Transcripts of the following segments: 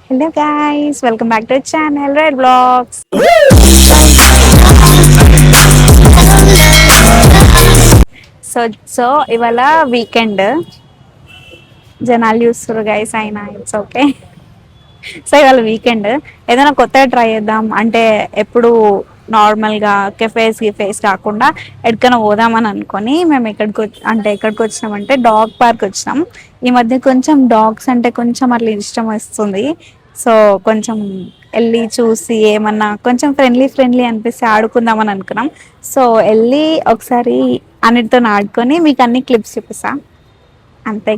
Hello guys, welcome back to the channel Red Vlogs. So ఇవాళ weekend జనాలు చూస్తారు guys అయినా ఇట్స్ ఓకే. సో ఇవాళ వీకెండ్ ఏదైనా కొత్తగా ట్రై చేద్దాం అంటే ఎప్పుడు నార్మల్గా కెఫేస్ కాకుండా ఎక్కడికైనా పోదామని అనుకొని మేము ఎక్కడికి వచ్చినామంటే డాగ్ పార్క్ వచ్చినాం. ఈ మధ్య కొంచెం డాగ్స్ అంటే కొంచెం అట్లా ఇష్టం వస్తుంది. సో కొంచెం వెళ్ళి చూసి ఏమన్నా కొంచెం ఫ్రెండ్లీ అనిపిస్తే ఆడుకుందామని అనుకున్నాం. సో వెళ్ళి ఒకసారి అన్నిటితో ఆడుకొని మీకు అన్ని క్లిప్స్ చూపిస్తా అంతే.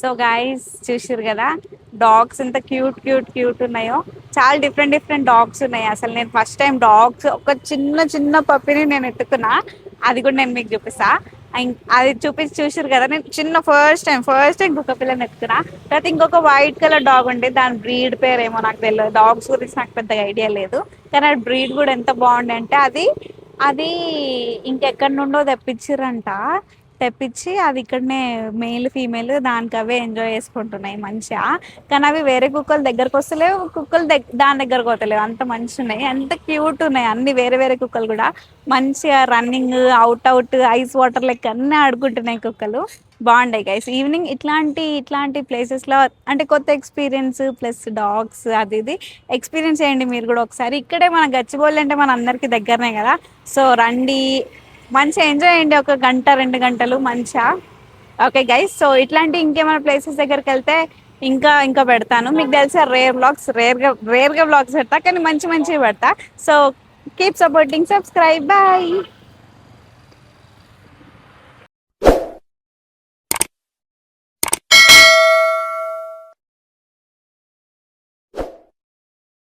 సో గైస్ చూసారు కదా డాగ్స్ ఎంత క్యూట్ క్యూట్ క్యూట్ ఉన్నాయో. చాలా డిఫరెంట్ డిఫరెంట్ డాగ్స్ ఉన్నాయి. అసలు నేను ఫస్ట్ టైం డాగ్స్ ఒక చిన్న చిన్న పప్పిని నేను ఎత్తుకున్నా. అది కూడా నేను మీకు చూపిస్తా. అది చూపించి చూసారు కదా, నేను చిన్న ఫస్ట్ టైం కుక్క పిల్లని ఎత్తుకున్నా. తర్వాత ఇంకొక వైట్ కలర్ డాగ్ ఉండే, దాని బ్రీడ్ పేరు ఏమో నాకు తెలియదు. డాగ్స్ గురించి నాకు పెద్దగా ఐడియా లేదు. కానీ ఆ బ్రీడ్ కూడా ఎంత బాగుండే అంటే అది అది ఇంకెక్కడి నుండో తెప్పించి అది ఇక్కడనే మేల్ ఫీమేల్ దానికి అవే ఎంజాయ్ చేసుకుంటున్నాయి మంచిగా. కానీ అవి వేరే కుక్కల దగ్గరకు వస్తలేవు, కుక్కలు దాని దగ్గరకు పోతలేవు. అంత మంచిగా ఉన్నాయి, అంత క్యూట్ ఉన్నాయి. అన్ని వేరే వేరే కుక్కలు కూడా మంచిగా రన్నింగ్ అవుట్ ఐస్ వాటర్ లెక్క అన్నీ ఆడుకుంటున్నాయి కుక్కలు. బాగుంటాయి గైస్. ఈవినింగ్ ఇట్లాంటి ప్లేసెస్ లో అంటే కొత్త ఎక్స్పీరియన్స్ ప్లస్ డాగ్స్ అది ఇది ఎక్స్పీరియన్స్ చేయండి మీరు కూడా ఒకసారి. ఇక్కడే మన గచ్చిబౌలి అంటే మన అందరికి దగ్గరనే కదా. సో రండి, మంచిగా ఎంజాయ్ చేయండి ఒక గంట 2 గంటలు మంచిగా. ఓకే గైస్, సో ఇట్లాంటి ఇంకేమైనా ప్లేసెస్ దగ్గరికి వెళ్తే ఇంకా ఇంకా పెడతాను. మీకు తెలిసే రేర్ గా బ్లాగ్స్ పెడతా, కానీ మంచి మంచివి పెడతా. So keep supporting, subscribe, bye.